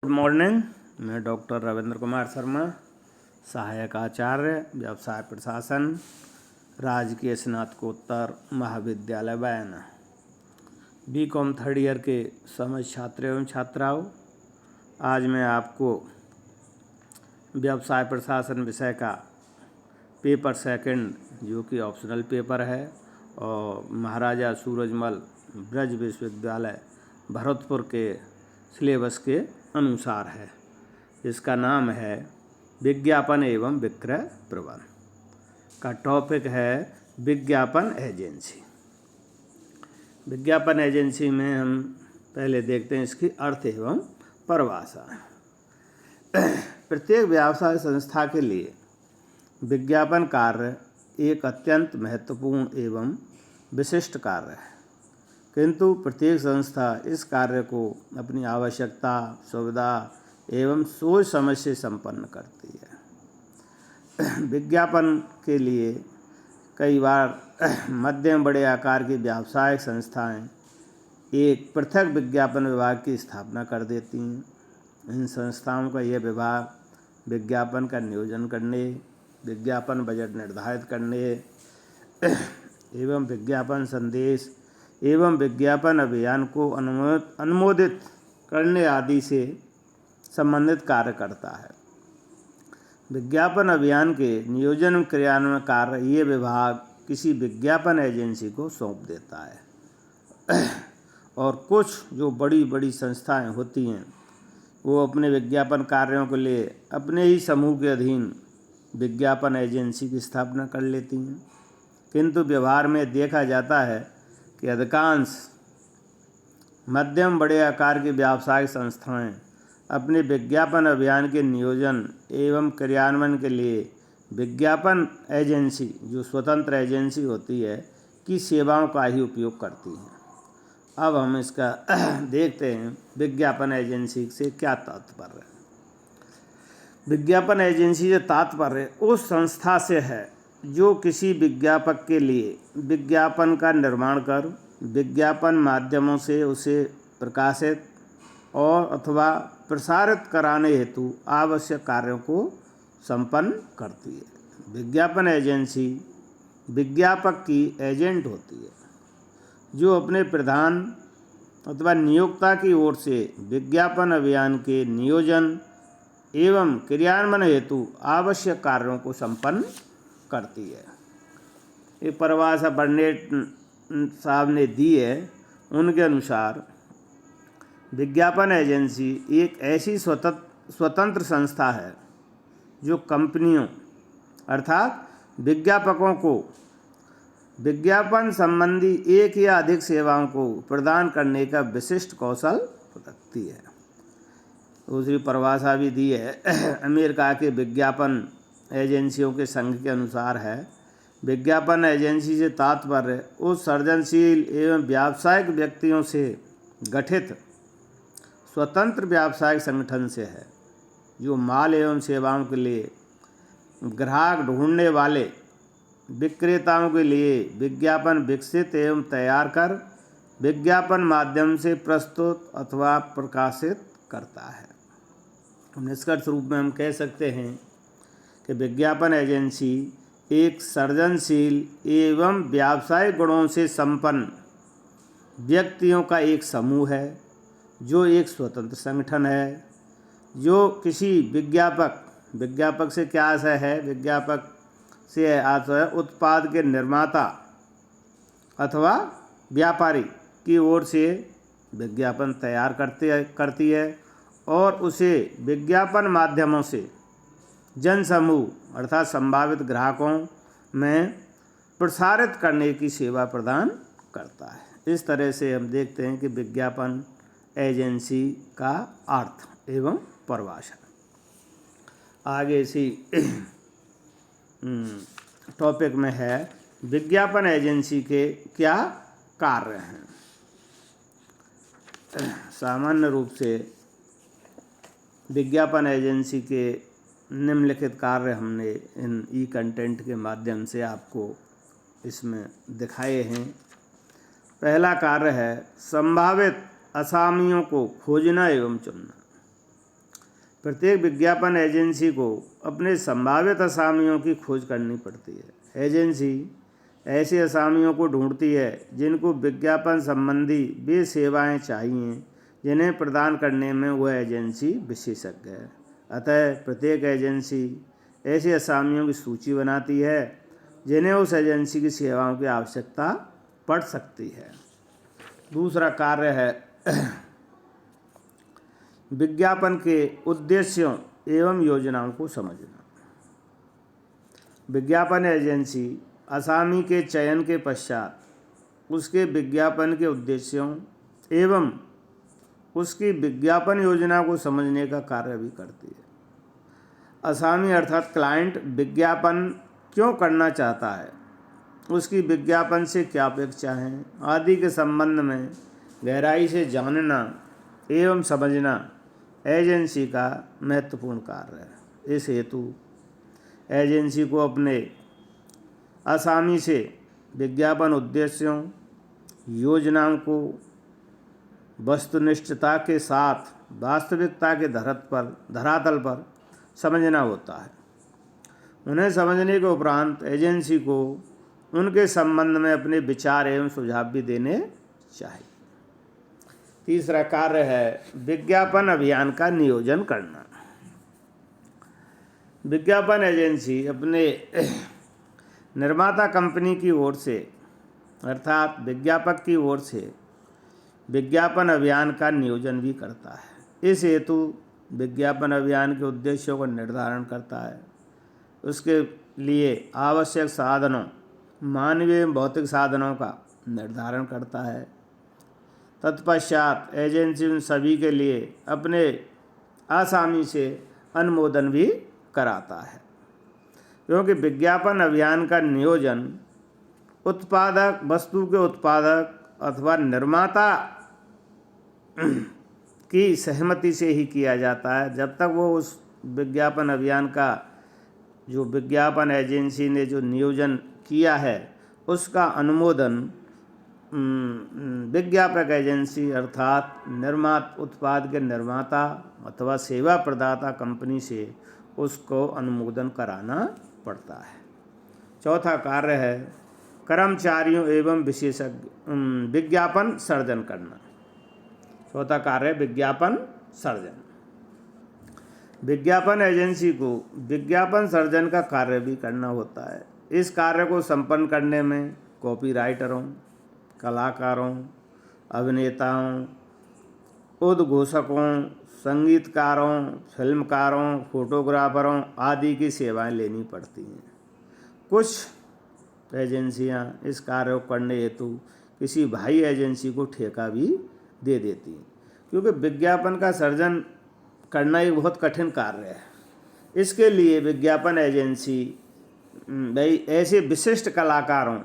Good morning. मैं doctor Ravindra Kumar Sharma, सहायक आचार्य व्यवसाय प्रशासन, राजकीय स्नातकोत्तर महाविद्यालय बयाना, बीकॉम थर्ड ईयर के समझ छात्र एवं छात्राओं। आज मैं आपको व्यवसाय प्रशासन विषय का पेपर सेकंड, जो कि ऑप्शनल पेपर है और महाराजा सूरजमल ब्रज विश्वविद्यालय भरतपुर के सिलेबस के अनुसार है। इसका नाम है विज्ञापन एवं विक्रय प्रबंध। का टॉपिक है विज्ञापन एजेंसी। विज्ञापन एजेंसी में हम पहले देखते हैं इसकी अर्थ एवं परिभाषा। प्रत्येक व्यवसाय संस्था के लिए विज्ञापन कार्य एक अत्यंत महत्वपूर्ण एवं विशिष्ट कार्य है, किंतु प्रत्येक संस्था इस कार्य को अपनी आवश्यकता, सुविधा एवं सोच समझ से संपन्न करती है। विज्ञापन के लिए कई बार मध्यम बड़े आकार की व्यावसायिक संस्थाएं एक पृथक विज्ञापन विभाग की स्थापना कर देती हैं। इन संस्थाओं का यह विभाग विज्ञापन का नियोजन करने, विज्ञापन बजट निर्धारित करने एवं विज्ञापन संदेश एवं विज्ञापन अभियान को अनुमोदित करने आदि से संबंधित कार्य करता है। विज्ञापन अभियान के नियोजन क्रियान्वयन कार्य ये विभाग किसी विज्ञापन एजेंसी को सौंप देता है। और कुछ जो बड़ी बड़ी संस्थाएं होती हैं वो अपने विज्ञापन कार्यों के लिए अपने ही समूह के अधीन विज्ञापन एजेंसी की स्थापना कर लेती हैं, किंतु व्यवहार में देखा जाता है कि अधिकांश मध्यम बड़े आकार की व्यावसायिक संस्थाएं अपने विज्ञापन अभियान के नियोजन एवं क्रियान्वयन के लिए विज्ञापन एजेंसी, जो स्वतंत्र एजेंसी होती है, की सेवाओं का ही उपयोग करती हैं। अब हम इसका देखते हैं विज्ञापन एजेंसी से क्या तात्पर्य है। विज्ञापन एजेंसी से तात्पर्य उस संस्था से है जो किसी विज्ञापक के लिए विज्ञापन का निर्माण कर विज्ञापन माध्यमों से उसे प्रकाशित और अथवा प्रसारित कराने हेतु आवश्यक कार्यों को संपन्न करती है। विज्ञापन एजेंसी विज्ञापक की एजेंट होती है, जो अपने प्रधान अथवा नियोक्ता की ओर से विज्ञापन अभियान के नियोजन एवं क्रियान्वयन हेतु आवश्यक कार्यों को संपन्न करती है। ये परिभाषा बर्नेट साहब ने दी है। उनके अनुसार विज्ञापन एजेंसी एक ऐसी स्वतंत्र संस्था है जो कंपनियों अर्थात विज्ञापकों को विज्ञापन संबंधी एक या अधिक सेवाओं को प्रदान करने का विशिष्ट कौशल रखती है। दूसरी परिभाषा भी दी है अमेरिका के विज्ञापन एजेंसियों के संघ के अनुसार है, विज्ञापन एजेंसी से तात्पर्य उस सृजनशील एवं व्यावसायिक व्यक्तियों से गठित स्वतंत्र व्यावसायिक संगठन से है, जो माल एवं सेवाओं के लिए ग्राहक ढूंढने वाले विक्रेताओं के लिए विज्ञापन विकसित एवं तैयार कर विज्ञापन माध्यम से प्रस्तुत अथवा प्रकाशित करता है। निष्कर्ष रूप में हम कह सकते हैं कि विज्ञापन एजेंसी एक सृजनशील एवं व्यावसायिक गुणों से संपन्न व्यक्तियों का एक समूह है, जो एक स्वतंत्र संगठन है, जो किसी विज्ञापक से क्या आशय है, विज्ञापक से आशय उत्पाद के निर्माता अथवा व्यापारी की ओर से विज्ञापन तैयार करती है और उसे विज्ञापन माध्यमों से जनसमूह अर्थात संभावित ग्राहकों में प्रसारित करने की सेवा प्रदान करता है। इस तरह से हम देखते हैं कि विज्ञापन एजेंसी का अर्थ एवं परिभाषा। आगे इसी टॉपिक में है विज्ञापन एजेंसी के क्या कार्य हैं। सामान्य रूप से विज्ञापन एजेंसी के निम्नलिखित कार्य हमने इन ई कंटेंट के माध्यम से आपको इसमें दिखाए हैं। पहला कार्य है संभावित असामियों को खोजना एवं चुनना। प्रत्येक विज्ञापन एजेंसी को अपने संभावित असामियों की खोज करनी पड़ती है। एजेंसी ऐसे असामियों को ढूंढती है जिनको विज्ञापन संबंधी वे सेवाएं चाहिए जिन्हें प्रदान करने में वह एजेंसी विशेषज्ञ है। अतः प्रत्येक एजेंसी ऐसे असामियों की सूची बनाती है जिन्हें उस एजेंसी की सेवाओं की आवश्यकता पड़ सकती है। दूसरा कार्य है विज्ञापन के उद्देश्यों एवं योजनाओं को समझना। विज्ञापन एजेंसी असामी के चयन के पश्चात उसके विज्ञापन के उद्देश्यों एवं उसकी विज्ञापन योजना को समझने का कार्य भी करती है। असामी अर्थात क्लाइंट विज्ञापन क्यों करना चाहता है, उसकी विज्ञापन से क्या अपेक्षा है आदि के संबंध में गहराई से जानना एवं समझना एजेंसी का महत्वपूर्ण कार्य है। इस हेतु एजेंसी को अपने असामी से विज्ञापन उद्देश्यों योजनाओं को वस्तुनिष्ठता के साथ वास्तविकता के धरातल पर समझना होता है। उन्हें समझने के उपरांत एजेंसी को उनके संबंध में अपने विचार एवं सुझाव भी देने चाहिए। तीसरा कार्य है विज्ञापन अभियान का नियोजन करना। विज्ञापन एजेंसी अपने निर्माता कंपनी की ओर से अर्थात विज्ञापक की ओर से विज्ञापन अभियान का नियोजन भी करता है। इस हेतु विज्ञापन अभियान के उद्देश्यों का निर्धारण करता है, उसके लिए आवश्यक साधनों मानवीय एवं भौतिक साधनों का निर्धारण करता है। तत्पश्चात एजेंसी उन सभी के लिए अपने आसामी से अनुमोदन भी कराता है, क्योंकि विज्ञापन अभियान का नियोजन उत्पादक वस्तु के उत्पादक अथवा निर्माता की सहमति से ही किया जाता है। जब तक वो उस विज्ञापन अभियान का जो विज्ञापन एजेंसी ने जो नियोजन किया है उसका अनुमोदन विज्ञापक एजेंसी अर्थात उत्पाद के निर्माता अथवा सेवा प्रदाता कंपनी से उसको अनुमोदन कराना पड़ता है। चौथा कार्य है कर्मचारियों एवं विशेषज्ञ विज्ञापन सर्जन करना। चौथा कार्य विज्ञापन सर्जन। विज्ञापन एजेंसी को विज्ञापन सर्जन का कार्य भी करना होता है। इस कार्य को संपन्न करने में कॉपीराइटरों, कलाकारों, अभिनेताओं, उद्घोषकों, संगीतकारों, फिल्मकारों, फोटोग्राफरों आदि की सेवाएं लेनी पड़ती हैं। कुछ एजेंसियां इस कार्य को करने हेतु किसी भाई एजेंसी को ठेका भी दे देती हैं, क्योंकि विज्ञापन का सर्जन करना एक बहुत कठिन कार्य है। इसके लिए विज्ञापन एजेंसी भाई ऐसे विशिष्ट कलाकारों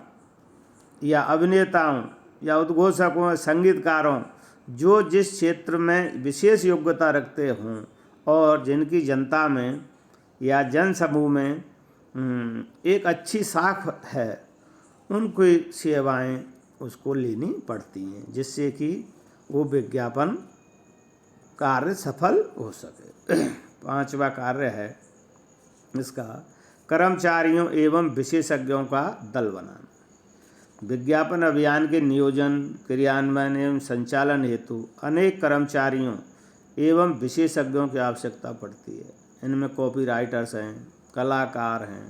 या अभिनेताओं या उद्घोषकों, संगीतकारों जो जिस क्षेत्र में विशेष योग्यता रखते हों और जिनकी जनता में या जन समूह में एक अच्छी साख है, उनकी सेवाएं उसको लेनी पड़ती हैं, जिससे कि वो विज्ञापन कार्य सफल हो सके। पांचवा कार्य है इसका कर्मचारियों एवं विशेषज्ञों का दल बनाना। विज्ञापन अभियान के नियोजन, क्रियान्वयन एवं संचालन हेतु अनेक कर्मचारियों एवं विशेषज्ञों की आवश्यकता पड़ती है। इनमें कॉपीराइटर्स हैं, कलाकार हैं,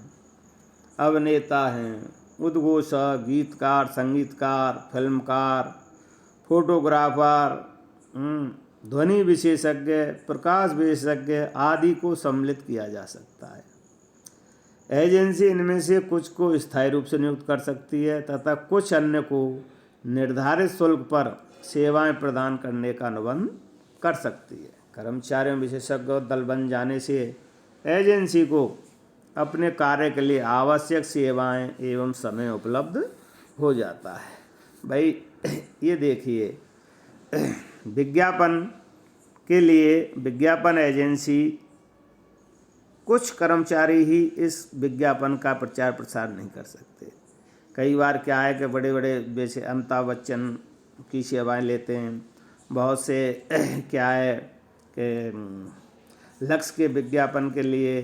अभिनेता हैं, उद्घोषक, गीतकार, संगीतकार, फिल्मकार, फोटोग्राफर, ध्वनि विशेषज्ञ, प्रकाश विशेषज्ञ आदि को सम्मिलित किया जा सकता है। एजेंसी इनमें से कुछ को स्थायी रूप से नियुक्त कर सकती है तथा कुछ अन्य को निर्धारित शुल्क पर सेवाएं प्रदान करने का अनुबंध कर सकती है। कर्मचारियों विशेषज्ञ दल बन जाने से एजेंसी को अपने कार्य के लिए आवश्यक सेवाएं एवं समय उपलब्ध हो जाता है। भाई ये देखिए, विज्ञापन के लिए विज्ञापन एजेंसी कुछ कर्मचारी ही इस विज्ञापन का प्रचार प्रसार नहीं कर सकते। कई बार क्या है कि बड़े बड़े जैसे अमिताभ बच्चन की सेवाएं लेते हैं, बहुत से क्या है कि लक्स के विज्ञापन के लिए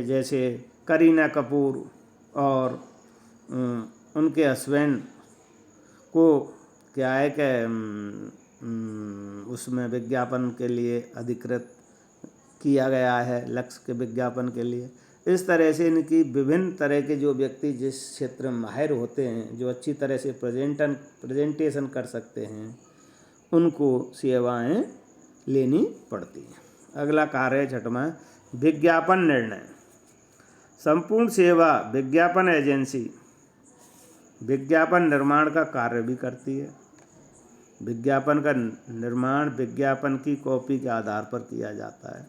जैसे करीना कपूर और उनके हस्बैंड को क्या है कि उसमें विज्ञापन के लिए अधिकृत किया गया है, लक्स के विज्ञापन के लिए। इस तरह से इनकी विभिन्न तरह के जो व्यक्ति जिस क्षेत्र में माहिर होते हैं, जो अच्छी तरह से प्रेजेंटेशन कर सकते हैं, उनको सेवाएं लेनी पड़ती हैं। अगला कार्य है छठवां, विज्ञापन निर्णय। संपूर्ण सेवा विज्ञापन एजेंसी विज्ञापन निर्माण का कार्य भी करती है। विज्ञापन का निर्माण विज्ञापन की कॉपी के आधार पर किया जाता है।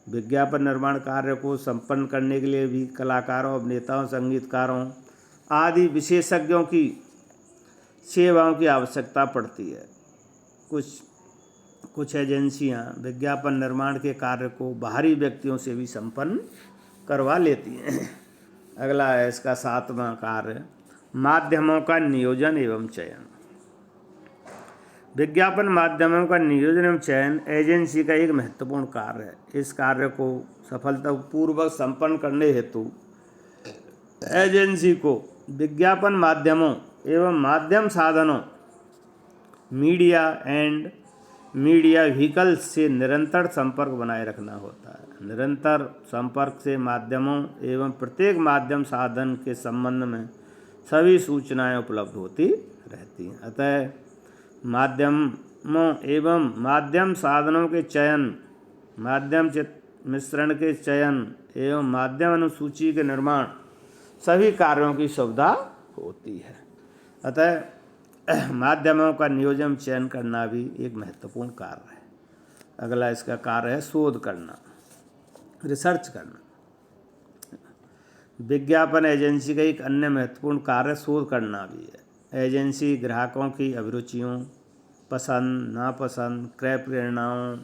विज्ञापन निर्माण कार्य को संपन्न करने के लिए भी कलाकारों, अभिनेताओं, संगीतकारों आदि विशेषज्ञों की सेवाओं की आवश्यकता पड़ती है। कुछ एजेंसियां विज्ञापन निर्माण के कार्य को बाहरी व्यक्तियों से भी संपन्न करवा लेती हैं। अगला है इसका सातवां कार्य, माध्यमों का नियोजन एवं चयन। विज्ञापन माध्यमों का नियोजन एवं चयन एजेंसी का एक महत्वपूर्ण कार्य है। इस कार्य को सफलतापूर्वक संपन्न करने हेतु एजेंसी को विज्ञापन माध्यमों एवं माध्यम साधनों, मीडिया एंड मीडिया व्हीकल्स से निरंतर संपर्क बनाए रखना होता है। निरंतर संपर्क से माध्यमों एवं प्रत्येक माध्यम साधन के संबंध में सभी सूचनाएं उपलब्ध होती रहती हैं। अतः माध्यमों एवं माध्यम साधनों के चयन, माध्यम मिश्रण के चयन एवं माध्यम अनुसूची के निर्माण सभी कार्यों की सुविधा होती है। अतः माध्यमों का नियोजन चयन करना भी एक महत्वपूर्ण कार्य है। अगला इसका कार्य है शोध करना, रिसर्च करना। विज्ञापन एजेंसी का एक अन्य महत्वपूर्ण कार्य शोध करना भी है। एजेंसी ग्राहकों की अभिरुचियों, पसंद नापसंद, क्रय प्रेरणाओं,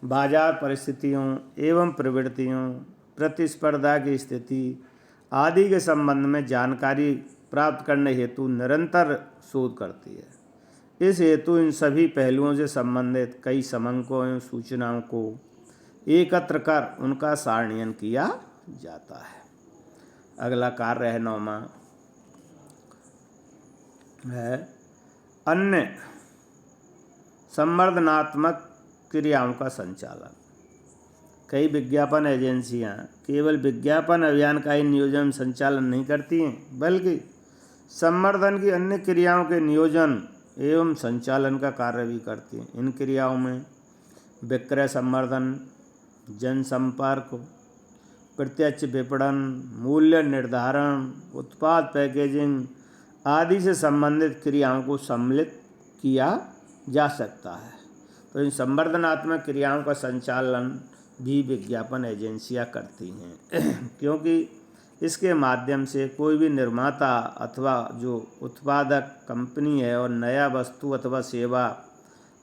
बाजार परिस्थितियों एवं प्रवृत्तियों, प्रतिस्पर्धा की स्थिति आदि के संबंध में जानकारी प्राप्त करने हेतु निरंतर शोध करती है। इस हेतु इन सभी पहलुओं से संबंधित कई समंकों एवं सूचनाओं को एकत्र कर उनका सारणीयन किया जाता है। अगला कार्य है नौवां है अन्य संवर्धनात्मक क्रियाओं का संचालन। कई विज्ञापन एजेंसियां केवल विज्ञापन अभियान का ही नियोजन संचालन नहीं करती हैं, बल्कि संवर्धन की अन्य क्रियाओं के नियोजन एवं संचालन का कार्य भी करती हैं। इन क्रियाओं में विक्रय संवर्धन, जनसंपर्क, प्रत्यक्ष विपणन, मूल्य निर्धारण, उत्पाद पैकेजिंग आदि से संबंधित क्रियाओं को सम्मिलित किया जा सकता है। तो इन संवर्धनात्मक क्रियाओं का संचालन भी विज्ञापन एजेंसियां करती हैं, क्योंकि इसके माध्यम से कोई भी निर्माता अथवा जो उत्पादक कंपनी है और नया वस्तु अथवा सेवा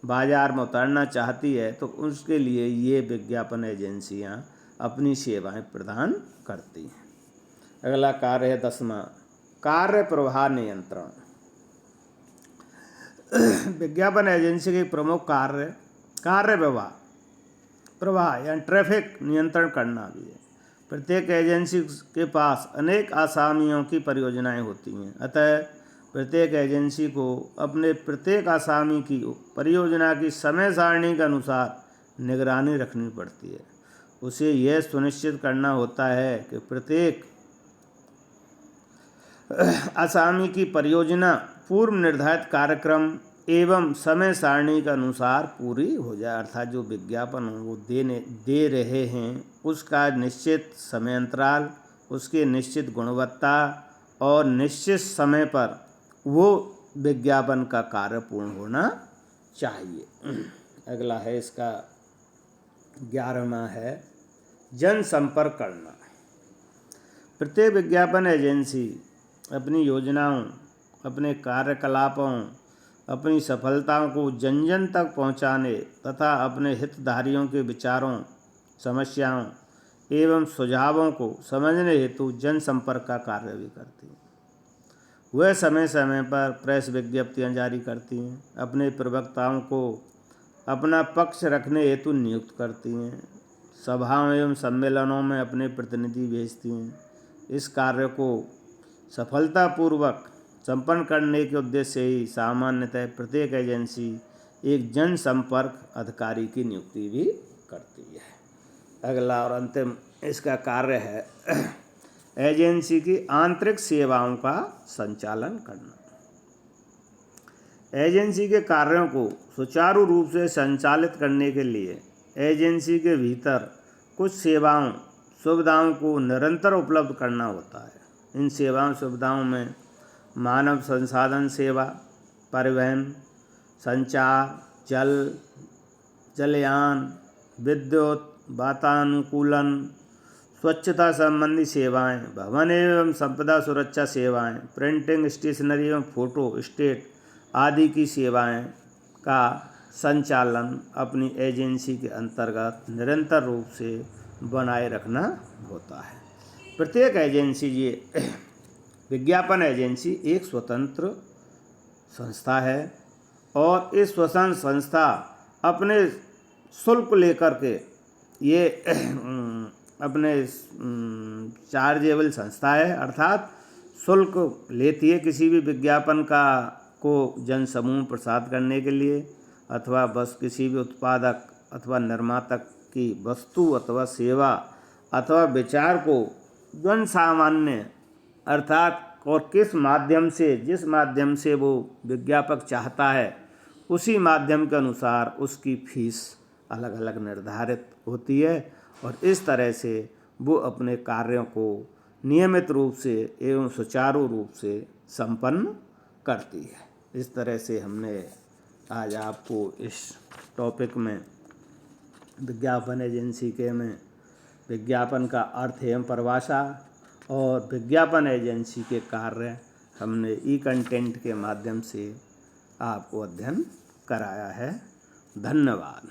बाजार में उतारना चाहती है, तो उसके लिए ये विज्ञापन एजेंसियां अपनी सेवाएं प्रदान करती हैं। अगला कार्य है 10वां, कार्य प्रवाह नियंत्रण। विज्ञापन एजेंसी के प्रमुख कार्य प्रवाह या ट्रैफिक नियंत्रण करना भी है। प्रत्येक एजेंसी के पास अनेक आसामियों की परियोजनाएं होती हैं, अतः प्रत्येक एजेंसी को अपने प्रत्येक आसामी की परियोजना की समय सारणी के अनुसार निगरानी रखनी पड़ती है। उसे यह सुनिश्चित करना होता है कि प्रत्येक आसामी की परियोजना पूर्व निर्धारित कार्यक्रम एवं समय सारणी के अनुसार पूरी हो जाए, अर्थात जो विज्ञापन वो दे रहे हैं उसका निश्चित समय अंतराल, उसके निश्चित गुणवत्ता और निश्चित समय पर वो विज्ञापन का कार्य पूर्ण होना चाहिए। अगला है इसका 11वां है जनसंपर्क करना। प्रत्येक विज्ञापन एजेंसी अपनी योजनाओं, अपने कार्यकलापों, अपनी सफलताओं को जन जन तक पहुंचाने तथा अपने हितधारियों के विचारों, समस्याओं एवं सुझावों को समझने हेतु जनसंपर्क का कार्य भी करती हैं। वह समय समय पर प्रेस विज्ञप्तियां जारी करती हैं, अपने प्रवक्ताओं को अपना पक्ष रखने हेतु नियुक्त करती हैं, सभाओं एवं सम्मेलनों में अपने प्रतिनिधि भेजती हैं। इस कार्य को सफलतापूर्वक संपन्न करने के उद्देश्य से ही सामान्यतः प्रत्येक एजेंसी एक जनसंपर्क अधिकारी की नियुक्ति भी करती है। अगला और अंतिम इसका कार्य है एजेंसी की आंतरिक सेवाओं का संचालन करना। एजेंसी के कार्यों को सुचारू रूप से संचालित करने के लिए एजेंसी के भीतर कुछ सेवाओं सुविधाओं को निरंतर उपलब्ध करना होता है। इन सेवाओं सुविधाओं में मानव संसाधन सेवा, परिवहन, संचार, जलयान, विद्युत, वातानुकूलन, स्वच्छता संबंधी सेवाएं, भवन एवं संपदा सुरक्षा सेवाएं, प्रिंटिंग, स्टेशनरी एवं फोटो स्टेट आदि की सेवाएं का संचालन अपनी एजेंसी के अंतर्गत निरंतर रूप से बनाए रखना होता है। प्रत्येक एजेंसी ये विज्ञापन एजेंसी एक स्वतंत्र संस्था है और इस स्वतंत्र संस्था अपने शुल्क लेकर के ये अपने चार्जेबल संस्था है, अर्थात शुल्क लेती है किसी भी विज्ञापन को जन समूह प्रसाद करने के लिए, अथवा बस किसी भी उत्पादक अथवा निर्मातक की वस्तु अथवा सेवा अथवा विचार को जन सामान्य अर्थात और जिस माध्यम से वो विज्ञापक चाहता है उसी माध्यम के अनुसार उसकी फीस अलग अलग निर्धारित होती है और इस तरह से वो अपने कार्यों को नियमित रूप से एवं सुचारू रूप से संपन्न करती है। इस तरह से हमने आज आपको इस टॉपिक में विज्ञापन एजेंसी में विज्ञापन का अर्थ एवं परिभाषा और विज्ञापन एजेंसी के कार्य हमने ई कंटेंट के माध्यम से आपको अध्ययन कराया है। धन्यवाद।